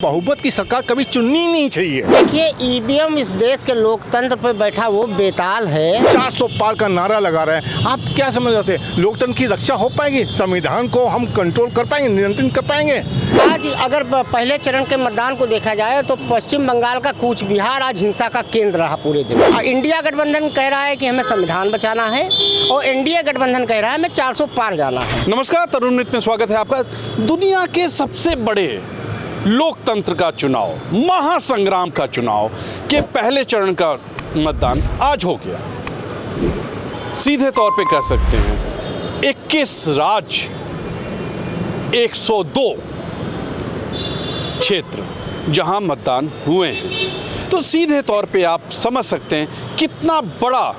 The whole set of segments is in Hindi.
बहुमत की सरकार कभी चुननी नहीं चाहिए। देखिए, ईवीएम इस देश के लोकतंत्र पर बैठा वो बेताल है। 400 पार का नारा लगा रहे हैं। आप क्या समझ रहे थे, लोकतंत्र की रक्षा हो पाएगी? संविधान को हम कंट्रोल कर पाएंगे, नियंत्रण कर पाएंगे? आज अगर पहले चरण के मतदान को देखा जाए तो पश्चिम बंगाल का कूच बिहार आज हिंसा का केंद्र रहा पूरे दिन। इंडिया गठबंधन कह रहा है कि हमें संविधान बचाना है और एनडीए गठबंधन कह रहा है हमें 400 पार जाना है। नमस्कार, तरुण मित्र में स्वागत है आपका। दुनिया के सबसे बड़े लोकतंत्र का चुनाव, महासंग्राम का चुनाव के पहले चरण का मतदान आज हो गया। सीधे तौर पे कह सकते हैं 21 राज्य, 102 क्षेत्र जहां मतदान हुए हैं। तो सीधे तौर पे आप समझ सकते हैं कितना बड़ा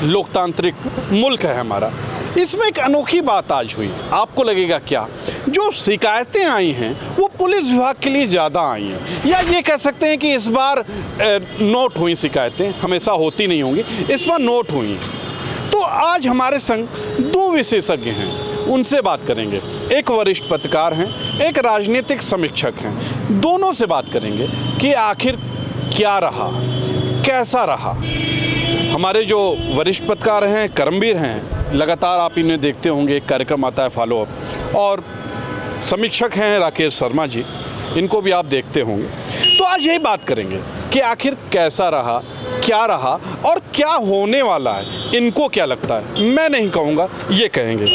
लोकतांत्रिक मुल्क है हमारा। इसमें एक अनोखी बात आज हुई। आपको लगेगा क्या, जो शिकायतें आई हैं वो पुलिस विभाग के लिए ज़्यादा आई हैं, या ये कह सकते हैं कि इस बार नोट हुई शिकायतें, हमेशा होती नहीं होंगी, इस बार नोट हुई। तो आज हमारे संग दो विशेषज्ञ हैं, उनसे बात करेंगे। एक वरिष्ठ पत्रकार हैं, एक राजनीतिक समीक्षक हैं। दोनों से बात करेंगे कि आखिर क्या रहा, कैसा रहा। हमारे जो वरिष्ठ पत्रकार हैं, कर्मवीर हैं, लगातार आप इन्हें देखते होंगे, एक कार्यक्रम आता है फॉलो अप, और समीक्षक हैं राकेश शर्मा जी, इनको भी आप देखते होंगे। तो आज यही बात करेंगे कि आखिर कैसा रहा, क्या रहा और क्या होने वाला है। इनको क्या लगता है, मैं नहीं कहूँगा, ये कहेंगे।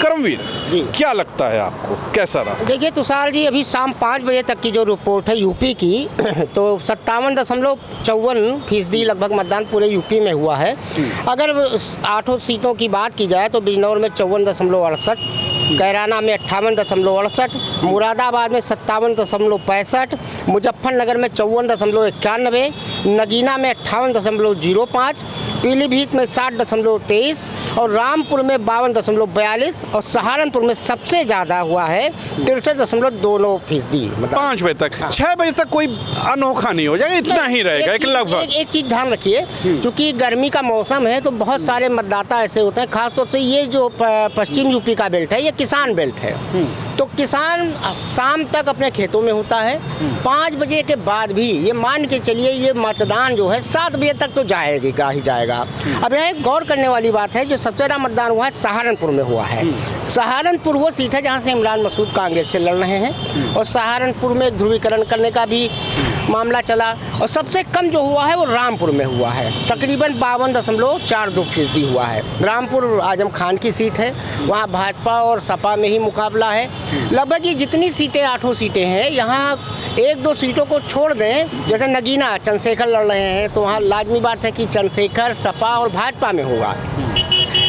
कर्मवीर जी, क्या लगता है आपको, कैसा रहा? देखिए तुषार जी, अभी शाम 5 बजे तक की जो रिपोर्ट है यूपी की तो 57.54% लगभग मतदान पूरे यूपी में हुआ है। अगर 8 सीटों की बात की जाए तो बिजनौर में 54.68, कैराना में 58.68, मुरादाबाद में 57.65, मुजफ्फरनगर में 54.91, नगीना में 58.05, पीलीभीत में 60.23 और रामपुर में 52.42 और सहारनपुर में सबसे ज़्यादा हुआ है 63.29%। 5 बजे तक, 6 बजे तक कोई अनोखा नहीं हो जाएगा, इतना ही रहेगा एक लगभग। एक चीज़ ध्यान रखिए, क्योंकि गर्मी का मौसम है तो बहुत सारे मतदाता ऐसे होते हैं, खासतौर से ये जो पश्चिम यूपी का बेल्ट है, ये किसान बेल्ट है। तो किसान शाम तक अपने खेतों में होता है। 5 बजे के बाद भी ये मान के चलिए ये मतदान जो है 7 बजे तक तो जाएगा ही जाएगा। अब यहाँ एक गौर करने वाली बात है, जो सबसे ज़्यादा मतदान हुआ है सहारनपुर में हुआ है। सहारनपुर वो सीट है जहाँ से इमरान मसूद कांग्रेस से लड़ रहे हैं और सहारनपुर में ध्रुवीकरण करने का भी मामला चला। और सबसे कम जो हुआ है वो रामपुर में हुआ है, तकरीबन 52.42% हुआ है। रामपुर आजम खान की सीट है, वहाँ भाजपा और सपा में ही मुकाबला है। लगभग ये जितनी सीटें 8 सीटें हैं, यहाँ 1-2 सीटों को छोड़ दें, जैसे नगीना चंद्रशेखर लड़ रहे हैं तो वहाँ लाजमी बात है कि चंद्रशेखर सपा और भाजपा में होगा।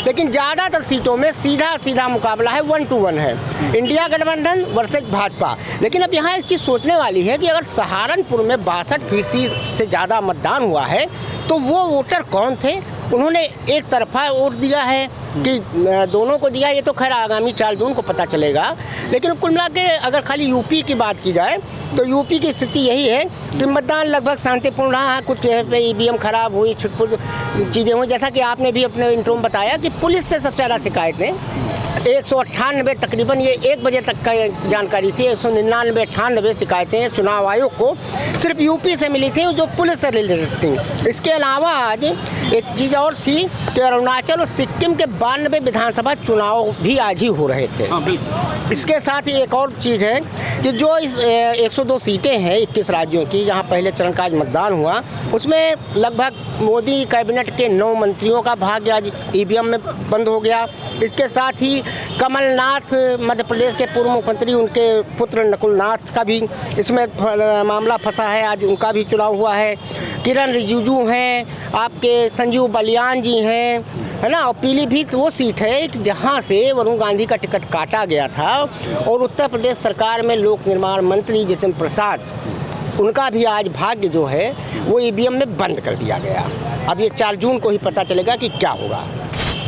लेकिन ज़्यादातर सीटों में सीधा मुकाबला है, 1 to 1 है, इंडिया गठबंधन वर्सेज भाजपा। लेकिन अब यहाँ एक चीज़ सोचने वाली है कि अगर सहारनपुर में 62% से ज़्यादा मतदान हुआ है तो वो वोटर कौन थे? उन्होंने एक तरफा वोट दिया है कि दोनों को दिया, ये तो खैर आगामी 4 जून को पता चलेगा। लेकिन कुल मिला के अगर खाली यूपी की बात की जाए तो यूपी की स्थिति यही है कि मतदान लगभग शांतिपूर्ण रहा है। कुछ जगह पे ईवीएम खराब हुई, छुटपुट चीज़ें हुई, जैसा कि आपने भी अपने इंट्रो में बताया कि पुलिस से सबसे ज़्यादा शिकायतें 198 तकरीबन, ये 1 बजे तक का जानकारी थी, 199-98 शिकायतें चुनाव आयोग को सिर्फ यूपी से मिली थी जो पुलिस से रिलेटेड थी। इसके अलावा आज एक चीज़ और थी कि अरुणाचल और सिक्किम के 92 विधानसभा चुनाव भी आज ही हो रहे थे। इसके साथ ही एक और चीज़ है कि जो इस 102 सीटें हैं 21 राज्यों की, जहां पहले चरण का आज मतदान हुआ, उसमें लगभग मोदी कैबिनेट के 9 मंत्रियों का भाग्य आज ईवीएम में बंद हो गया। इसके साथ ही कमलनाथ, मध्य प्रदेश के पूर्व मुख्यमंत्री, उनके पुत्र नकुल नाथ का भी इसमें मामला फंसा है, आज उनका भी चुनाव हुआ है। किरण रिजिजू हैं, आपके संजीव बलियान जी हैं, है ना। और पीलीभीत वो सीट है जहाँ से वरुण गांधी का टिकट काटा गया था और उत्तर प्रदेश सरकार में लोक निर्माण मंत्री जितेंद्र प्रसाद, उनका भी आज भाग्य जो है वो ईवीएम में बंद कर दिया गया। अब ये 4 जून को ही पता चलेगा कि क्या होगा।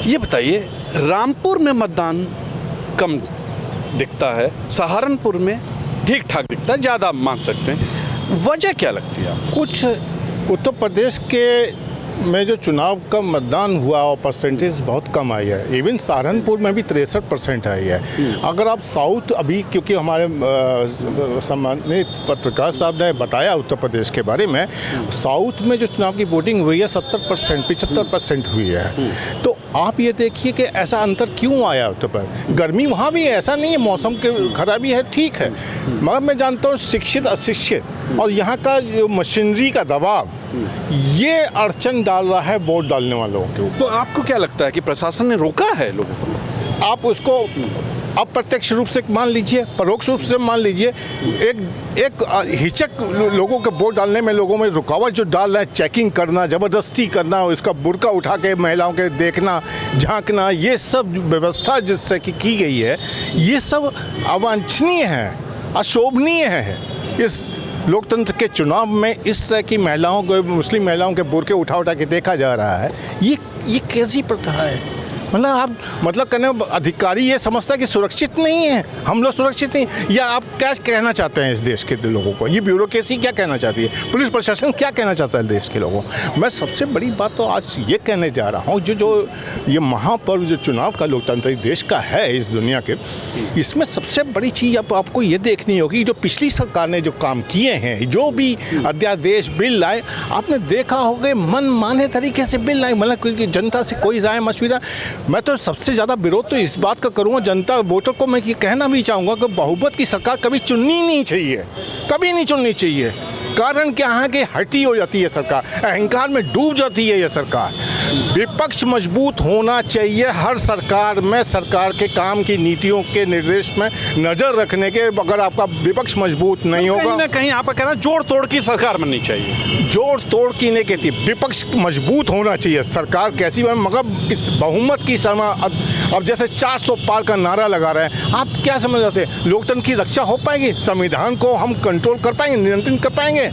ये बताइए, रामपुर में मतदान कम दिखता है, सहारनपुर में ठीक ठाक दिखता है, ज़्यादा मान सकते हैं, वजह क्या लगती है? कुछ उत्तर प्रदेश के में जो चुनाव का मतदान हुआ और परसेंटेज बहुत कम आई है। इवन सहारनपुर में भी 63% आई है। अगर आप साउथ अभी, क्योंकि हमारे सम्मानित पत्रकार साहब ने बताया उत्तर प्रदेश के बारे में, साउथ में जो चुनाव की वोटिंग हुई है 70% 75% हुई है। तो आप ये देखिए कि ऐसा अंतर क्यों आया उत्तर प्रदेश। गर्मी वहाँ भी है, ऐसा नहीं है, मौसम की खराबी है, ठीक है, मगर मैं जानता हूँ शिक्षित अशिक्षित और यहाँ का जो मशीनरी का दबाव ये अड़चन डाल रहा है वोट डालने वालों के ऊपर। तो आपको क्या लगता है कि प्रशासन ने रोका है लोगों को? आप उसको अप्रत्यक्ष रूप से मान लीजिए, परोक्ष रूप से मान लीजिए, एक हिचक लोगों के वोट डालने में, लोगों में रुकावट जो डाल रहा है, चेकिंग करना, ज़बरदस्ती करना, इसका बुर्का उठा के महिलाओं के देखना, झांकना, ये सब व्यवस्था जिससे की गई है, ये सब अवांछनीय है, अशोभनीय है। इस लोकतंत्र के चुनाव में इस तरह की महिलाओं को, मुस्लिम महिलाओं के बुर्के उठा उठा के देखा जा रहा है, ये कैसी प्रथा है? मतलब आप मतलब कहने अधिकारी ये समझता है कि सुरक्षित नहीं है, हम लोग सुरक्षित नहीं, या आप क्या कहना चाहते हैं इस देश के लोगों को? ये ब्यूरोक्रेसी क्या कहना चाहती है, पुलिस प्रशासन क्या कहना चाहता है देश के लोगों? मैं सबसे बड़ी बात तो आज ये कहने जा रहा हूँ, जो ये महापर्व जो चुनाव का लोकतांत्रिक देश का है इस दुनिया के, इसमें सबसे बड़ी चीज़ आपको ये देखनी होगी, जो पिछली सरकार ने जो काम किए हैं, जो भी अध्यादेश बिल लाए, आपने देखा होगा मन माने तरीके से बिल लाए, मतलब जनता से कोई राय मशविरा। मैं तो सबसे ज़्यादा विरोध तो इस बात का करूँगा, जनता वोटर को मैं ये कहना भी चाहूँगा कि बहुमत की सरकार कभी चुननी नहीं चाहिए, कभी नहीं चुननी चाहिए। कारण क्या है कि हटी हो जाती है सरकार, अहंकार में डूब जाती है ये सरकार। विपक्ष मजबूत होना चाहिए हर सरकार में, सरकार के काम की नीतियों के निर्देश में नज़र रखने के। अगर आपका विपक्ष मजबूत नहीं होगा, कहीं ना कहीं आपका कहना जोड़ तोड़ की सरकार बननी चाहिए। जोड़ तोड़ की नहीं कहती, विपक्ष मजबूत होना चाहिए। सरकार कैसी बने, मगर बहुमत की समय अब जैसे 400 पार का नारा लगा रहे हैं, आप क्या समझ रहे हैं लोकतंत्र की रक्षा हो पाएगी? संविधान को हम कंट्रोल कर पाएंगे, नियंत्रण कर पाएंगे?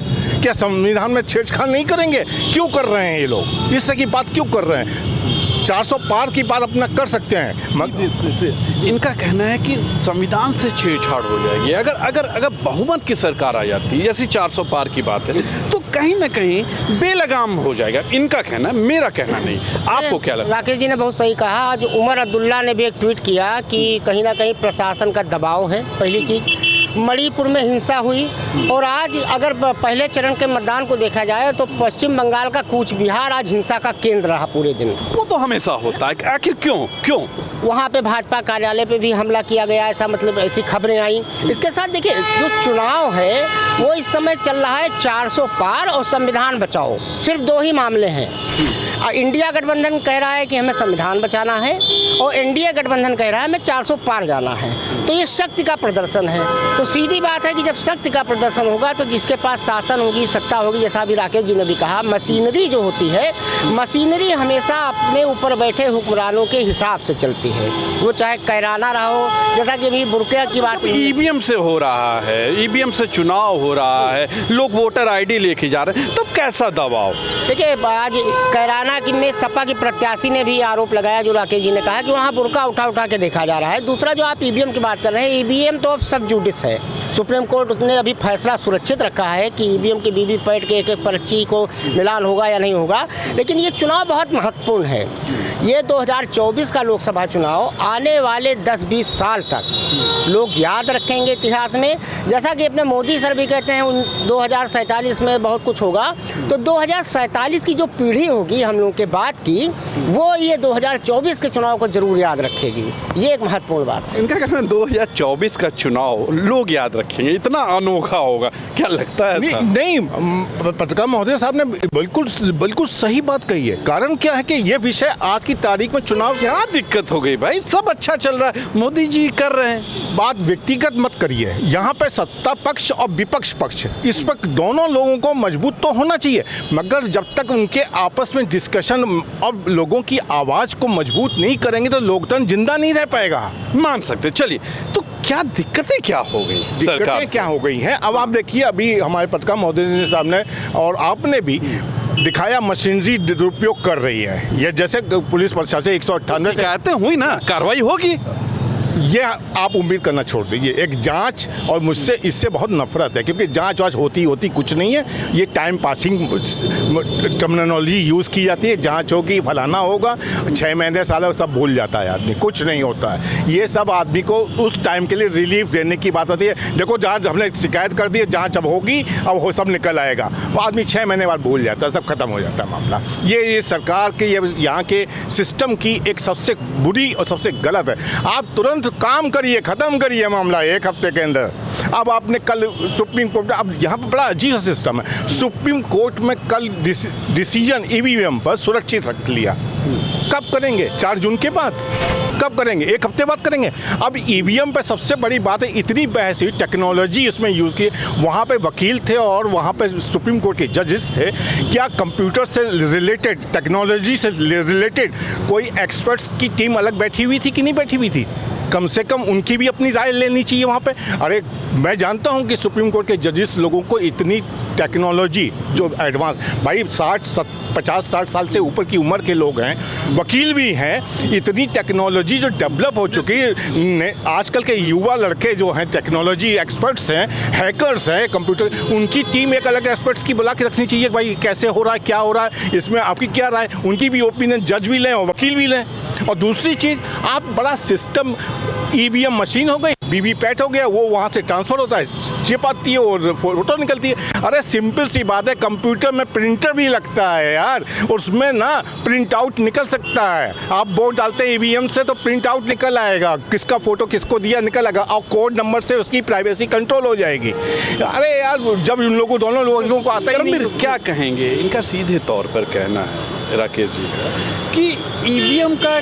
क्या संविधान में छेड़छाड़ नहीं करेंगे? क्यों कर रहे हैं ये लोग, इस तरह की बात क्यों कर रहे हैं? 400 पार की बात अपना कर सकते हैं। इनका कहना है कि संविधान से छेड़छाड़ हो जाएगी अगर बहुमत की सरकार आ जाती है, जैसी 400 पार की बात है, तो कहीं ना कहीं बेलगाम हो जाएगा। इनका कहना है, मेरा कहना नहीं। आपको क्या लगता है? राकेश जी ने बहुत सही कहा। आज उमर अब्दुल्ला ने भी एक ट्वीट किया कि कहीं ना कहीं प्रशासन का दबाव है। पहली चीज़, मणिपुर में हिंसा हुई, और आज अगर पहले चरण के मतदान को देखा जाए तो पश्चिम बंगाल का कूच बिहार आज हिंसा का केंद्र रहा पूरे दिन। वो तो हमेशा होता है, आखिर क्यों? वहाँ पे भाजपा कार्यालय पे भी हमला किया गया, ऐसा मतलब ऐसी खबरें आई। इसके साथ देखिए, जो चुनाव है वो इस समय चल रहा है 400 पार और संविधान बचाओ, सिर्फ दो ही मामले हैं। इंडिया गठबंधन कह रहा है कि हमें संविधान बचाना है, और एनडीए गठबंधन कह रहा है हमें 400 पार जाना है। तो ये शक्ति का प्रदर्शन है। तो सीधी बात है कि जब शक्ति का प्रदर्शन होगा तो जिसके पास शासन होगी, सत्ता होगी, जैसा अभी राकेश जी ने भी कहा, मशीनरी जो होती है, मशीनरी हमेशा अपने ऊपर बैठे हुक्मरानों के हिसाब से चलती है। वो चाहे कैराना रहा हो, जैसा कि अभी बुरके की बात, ईवीएम से हो रहा है, ईवीएम से चुनाव हो रहा है, लोग वोटर आईडी लेके जा रहे हैं, तब कैसा दबाव? देखिए, आज कैराना की में सपा की प्रत्याशी ने भी आरोप लगाया, जो राकेश जी ने कहा कि वहाँ बुरका उठा के देखा जा रहा है। दूसरा, जो आप ईवीएम की बात कर रहे हैं, ईवीएम तो अब सब जुडिस है। सुप्रीम कोर्ट ने अभी फैसला सुरक्षित रखा है कि ईवीएम के वीवीपैट के एक पर्ची को मिलान होगा या नहीं होगा, लेकिन ये चुनाव बहुत महत्वपूर्ण है। ये 2024 का लोकसभा चुनाव आने वाले 10-20 साल तक लोग याद रखेंगे इतिहास में। जैसा कि अपने मोदी सर भी कहते हैं 2047 में बहुत कुछ होगा, तो 2047 की जो पीढ़ी होगी हम लोगों के बाद की, वो ये 2024 के चुनाव को जरूर याद रखेगी। ये एक महत्वपूर्ण बात है। इनका कहना है 2024 का चुनाव लोग याद रखेंगे, इतना अनोखा होगा। क्या लगता है ऐसा? नहीं, पत्रकार महोदय साहब ने बिल्कुल सही बात कही है। कारण क्या है कि ये विषय आज की तारीख में चुनाव, क्या दिक्कत हो गई भाई? सब अच्छा चल रहा है, मोदी जी कर रहे हैं। बात व्यक्तिगत मत करिए। यहाँ पे सत्ता पक्ष और विपक्ष पक्ष, इस पर दोनों लोगों को मजबूत तो होना चाहिए, मगर जब तक उनके आपस में डिस्कशन और लोगों की आवाज़ को मजबूत नहीं करेंगे तो लोकतंत्र जिंदा नहीं रह पाएगा। मान सकते। चलिए, तो क्या दिक्कतें क्या हो गई? दिक्कतें क्या हो गई हैं? अब आप देखिए, अभी हमारे पत्रकार महोदय साहब ने और आपने भी दिखाया, मशीनरी दुरुपयोग कर रही है। ये जैसे पुलिस प्रशासन 198 शिकायतें हुई ना, कार्रवाई होगी। ये आप उम्मीद करना छोड़ दीजिए। एक जांच, और मुझसे इससे बहुत नफरत है क्योंकि जांच वाच होती कुछ नहीं है। ये टाइम पासिंग टर्मिनोलॉजी यूज़ की जाती है। जांच होगी, फलाना होगा, 6 महीने साल सब भूल जाता है आदमी, कुछ नहीं होता है। ये सब आदमी को उस टाइम के लिए रिलीफ देने की बात होती है। देखो जांच हमने शिकायत कर दी है, जांच अब होगी, अब हो सब निकल आएगा, वो आदमी 6 महीने बाद भूल जाता है, सब खत्म हो जाता है मामला। ये सरकार के, ये यहाँ के सिस्टम की एक सबसे बुरी और सबसे गलत है। आप तुरंत काम करिए, ख़त्म करिए मामला 1 हफ्ते के अंदर। अब आपने कल सुप्रीम कोर्ट, अब यहाँ पर बड़ा अजीब सिस्टम है। सुप्रीम कोर्ट में कल डिसीजन ईवीएम पर सुरक्षित रख लिया। कब करेंगे? 4 जून के बाद कब करेंगे? 1 हफ्ते बाद करेंगे। अब ईवीएम पे सबसे बड़ी बात है, इतनी बहस हुई, टेक्नोलॉजी इसमें यूज़ की। वहाँ पे वकील थे और वहाँ पे सुप्रीम कोर्ट के जजेस थे। क्या कंप्यूटर से रिलेटेड, टेक्नोलॉजी से रिलेटेड कोई एक्सपर्ट्स की टीम अलग बैठी हुई थी कि नहीं बैठी हुई थी? कम से कम उनकी भी अपनी राय लेनी चाहिए वहाँ पे। अरे मैं जानता हूँ कि सुप्रीम कोर्ट के जजेस लोगों को इतनी टेक्नोलॉजी जो एडवांस, भाई 50-60 साल से ऊपर की उम्र के लोग हैं, वकील भी हैं, इतनी टेक्नोलॉजी जो डेवलप हो चुकी है। आजकल के युवा लड़के जो हैं टेक्नोलॉजी एक्सपर्ट्स हैं, हैकर्स हैं, कंप्यूटर, उनकी टीम एक अलग एक्सपर्ट्स की बुला के रखनी चाहिए। भाई कैसे हो रहा है, क्या हो रहा है, इसमें आपकी क्या राय, उनकी भी ओपिनियन जज भी लें और वकील भी लें। और दूसरी चीज़, आप बड़ा सिस्टम, ईवीएम मशीन हो गई, वीवीपैट हो गया, वो वहाँ से ट्रांसफ़र होता है, चिप आती है और फोटो निकलती है। अरे सिंपल सी बात है, कंप्यूटर में प्रिंटर भी लगता है यार, उसमें ना प्रिंट आउट निकल सकता है। आप वोट डालते हैं ईवीएम से तो प्रिंट आउट निकल आएगा, किसका फ़ोटो किसको दिया निकल आएगा, और कोड नंबर से उसकी प्राइवेसी कंट्रोल हो जाएगी। अरे यार जब उन लोगों, दोनों लोगों को आता ही नहीं। क्या कहेंगे, इनका सीधे तौर पर कहना है राकेश जी कि ईवीएम का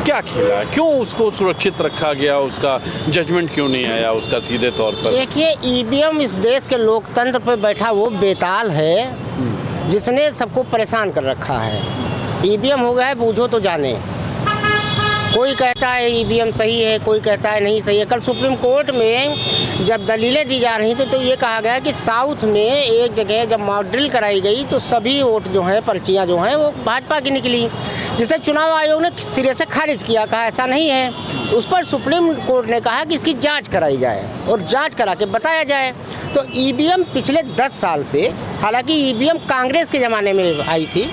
क्या खेला है, क्यों उसको सुरक्षित रखा गया, उसका जजमेंट क्यों नहीं आया उसका सीधे तौर पर? देखिए, ईवीएम इस देश के लोकतंत्र पर बैठा वो बेताल है जिसने सबको परेशान कर रखा है। ईवीएम हो गया है बूझो तो जाने। कोई कहता है ईवीएम सही है, कोई कहता है नहीं सही है। कल सुप्रीम कोर्ट में जब दलीलें दी जा रही थी तो ये कहा गया कि साउथ में एक जगह जब मॉक ड्रिल कराई गई तो सभी वोट जो हैं, पर्चियाँ जो हैं, वो भाजपा की निकली, जिसे चुनाव आयोग ने सिरे से खारिज किया, कहा ऐसा नहीं है। तो उस पर सुप्रीम कोर्ट ने कहा कि इसकी जांच कराई जाए और जांच करा के बताया जाए। तो ईवीएम पिछले 10 साल से, हालांकि ईवीएम कांग्रेस के ज़माने में आई थी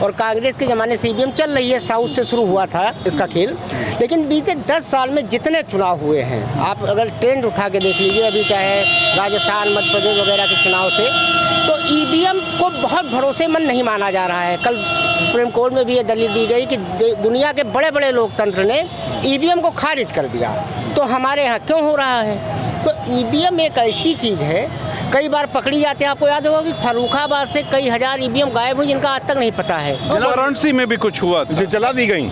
और कांग्रेस के ज़माने से ईवीएम चल रही है, साउथ से शुरू हुआ था इसका खेल, लेकिन बीते 10 साल में जितने चुनाव हुए हैं, आप अगर ट्रेंड उठा के देख लीजिए, अभी चाहे राजस्थान, मध्य प्रदेश वगैरह के चुनाव थे, तो ईवीएम को बहुत भरोसेमंद नहीं माना जा रहा है। कल सुप्रीम कोर्ट में भी ये दलील दी गई कि दुनिया के बड़े बड़े लोकतंत्र ने ईवीएम को खारिज कर दिया, तो हमारे यहाँ क्यों हो रहा है? तो ईवीएम एक ऐसी चीज़ है, कई बार पकड़ी जाते हैं। आपको याद होगा कि फर्रुखाबाद से कई हजार ईवीएम गायब हुई जिनका आज तक नहीं पता है। वाराणसी में भी कुछ हुआ था, जला दी गई।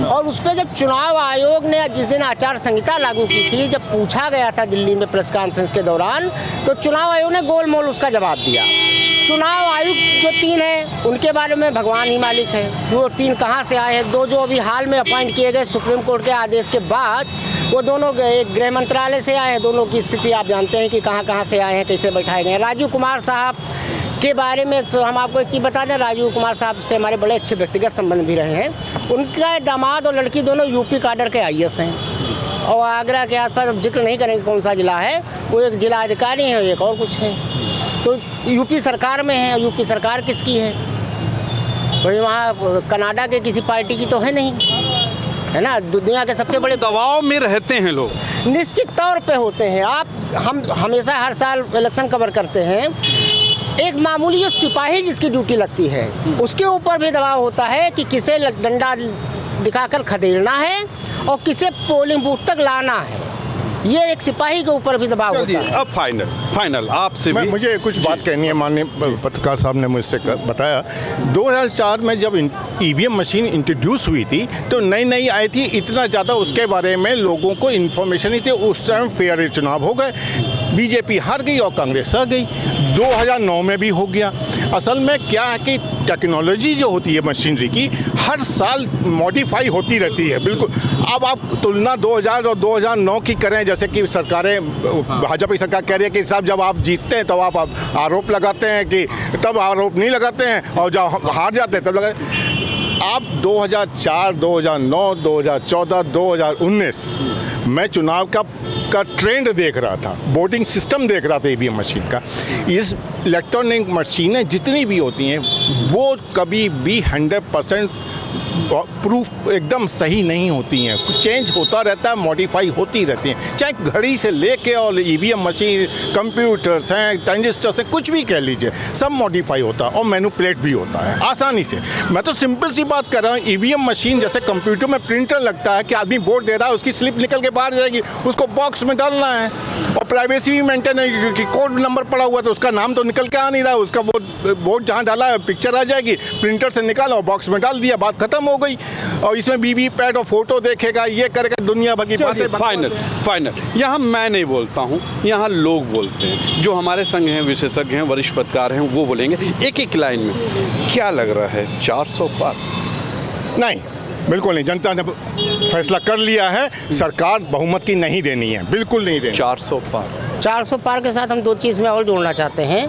और उस पर जब चुनाव आयोग ने जिस दिन आचार संहिता लागू की थी, जब पूछा गया था दिल्ली में प्रेस कॉन्फ्रेंस के दौरान, तो चुनाव आयोग ने गोलमोल उसका जवाब दिया। चुनाव आयुक्त जो 3 हैं उनके बारे में भगवान ही मालिक है, वो 3 कहाँ से आए हैं। 2 जो अभी हाल में अपॉइंट किए गए सुप्रीम कोर्ट के आदेश के बाद, वो दोनों गृह मंत्रालय से आए हैं। दोनों की स्थिति आप जानते हैं कि कहाँ से आए हैं, कैसे बैठाए गए हैं। राजीव कुमार साहब के बारे में हम आपको एक चीज़ बता दें, राजीव कुमार साहब से हमारे बड़े अच्छे व्यक्तिगत संबंध भी रहे हैं। उनका दामाद और लड़की दोनों यूपी काडर के IAS हैं और आगरा के आसपास, जिक्र नहीं करेंगे कौन सा जिला है, वो एक जिला अधिकारी हैं, एक और कुछ है। तो यूपी सरकार में है। यूपी सरकार किसकी है? कोई वहाँ कनाडा के किसी पार्टी की तो है नहीं, है ना। दुनिया के सबसे बड़े दबाव में रहते हैं लोग, निश्चित तौर पे होते हैं। हम हमेशा हर साल इलेक्शन कवर करते हैं। एक मामूली जो सिपाही जिसकी ड्यूटी लगती है, उसके ऊपर भी दबाव होता है कि किसे डंडा दिखाकर खदेड़ना है और किसे पोलिंग बूथ तक लाना है। ये एक सिपाही के ऊपर भी दबाव होता है। अब फाइनल आपसे भी मुझे कुछ बात कहनी है। माननीय पत्रकार साहब ने मुझसे बताया, 2004 में जब ईवीएम मशीन इंट्रोड्यूस हुई थी तो नई आई थी, इतना ज़्यादा उसके बारे में लोगों को इन्फॉर्मेशन नहीं थी। उस टाइम फेयर चुनाव हो गए, बीजेपी हार गई और कांग्रेस आ गई। 2009 में भी हो गया। असल में क्या है कि टेक्नोलॉजी जो होती है मशीनरी की, हर साल मॉडिफाई होती रहती है। बिल्कुल। अब आप तुलना 2000 और 2009 की करें, जैसे कि सरकारें, भाजपा की सरकार कह रही है कि साहब जब आप जीतते हैं तब आप आरोप लगाते हैं, कि तब आरोप नहीं लगाते हैं, और जब हार जाते हैं तब लगाते। आप 2004, 2009, 2014, 2019 मैं चुनाव का ट्रेंड देख रहा था, वोटिंग सिस्टम देख रहा था ईवीएम मशीन का। इस इलेक्ट्रॉनिक मशीनें जितनी भी होती हैं वो कभी भी 100% प्रूफ एकदम सही नहीं होती हैं, चेंज होता रहता है, मॉडिफाई होती रहती हैं, चाहे घड़ी से लेके और ईवीएम मशीन, कंप्यूटर्स हैं, ट्रांजिस्टर्स हैं, कुछ भी कह लीजिए, सब मॉडिफाई होता है और मैनिपुलेट भी होता है आसानी से। मैं तो सिंपल सी बात कर रहा हूँ, ईवीएम मशीन जैसे कंप्यूटर में प्रिंटर लगता है कि आदमी वोट दे रहा है, उसकी स्लिप निकल के बाहर जाएगी, उसको बॉक्स में डालना है और प्राइवेसी भी मेंटेन है, क्योंकि कोड नंबर पड़ा हुआ तो उसका नाम तो निकल के आ नहीं रहा, उसका वोट जहाँ डाला है पिक्चर आ जाएगी, प्रिंटर से निकाला और बॉक्स में डाल दिया, बात खत्म हो गई। और इसमें वीवीपैट और फोटो देखेगा, ये करेगा, दुनिया भर की बातें। फाइनल यहाँ मैं नहीं बोलता हूँ, यहाँ लोग बोलते हैं, जो हमारे संग हैं, विशेषज्ञ हैं, वरिष्ठ पत्रकार हैं, वो बोलेंगे एक एक लाइन में। क्या लग रहा है 400 पार? नहीं, बिल्कुल नहीं, जनता ने फैसला कर लिया है, सरकार बहुमत की नहीं देनी है, बिल्कुल नहीं देनी। 400 पार। 400 पार के साथ हम दो चीज़ में और जोड़ना चाहते हैं।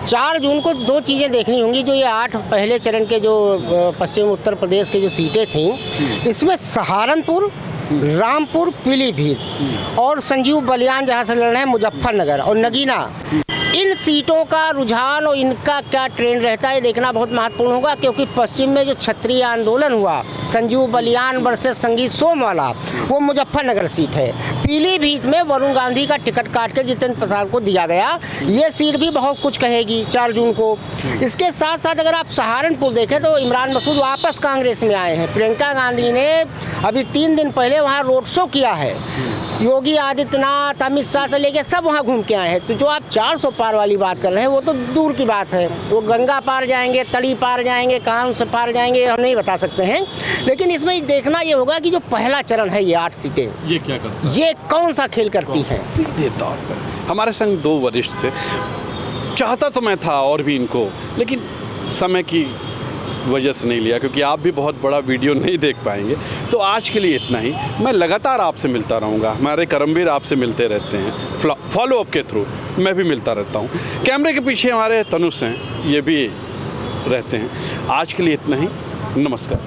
4 जून को दो चीज़ें देखनी होंगी। जो ये 8 पहले चरण के जो पश्चिम उत्तर प्रदेश की जो सीटें थीं, इसमें सहारनपुर, रामपुर, पीलीभीत और संजीव बलियान जहाँ से लड़ रहे हैं मुजफ्फरनगर और नगीना, इन सीटों का रुझान और इनका क्या ट्रेंड रहता है देखना बहुत महत्वपूर्ण होगा, क्योंकि पश्चिम में जो क्षत्रिय आंदोलन हुआ, संजीव बलियान वर्सेस संगीत सोमवाला, वो मुजफ्फरनगर सीट है। पीलीभीत में वरुण गांधी का टिकट काट के जितेंद्र प्रसाद को दिया गया, ये सीट भी बहुत कुछ कहेगी 4 जून को। इसके साथ साथ अगर आप सहारनपुर देखें तो इमरान मसूद वापस कांग्रेस में आए हैं। प्रियंका गांधी ने अभी 3 दिन पहले वहाँ रोड शो किया है, योगी आदित्यनाथ, अमित शाह से लेके सब वहाँ घूम के आए हैं। तो जो आप 400 पार वाली बात कर रहे हैं वो तो दूर की बात है, वो गंगा पार जाएंगे, तड़ी पार जाएंगे, कान से पार जाएंगे, हम नहीं बता सकते हैं। लेकिन इसमें देखना ये होगा कि जो पहला चरण है, ये 8 सीटें, ये क्या करता है, ये कौन सा खेल करती हैं। सीधे तौर पर हमारे संग 2 वरिष्ठ थे, चाहता तो मैं था और भी इनको, लेकिन समय की वजह से नहीं लिया, क्योंकि आप भी बहुत बड़ा वीडियो नहीं देख पाएंगे। तो आज के लिए इतना ही। मैं लगातार आपसे मिलता रहूँगा, हमारे करमवीर आपसे मिलते रहते हैं, फॉलोअप के थ्रू मैं भी मिलता रहता हूँ। कैमरे के पीछे हमारे तनुष हैं, ये भी रहते हैं। आज के लिए इतना ही, नमस्कार।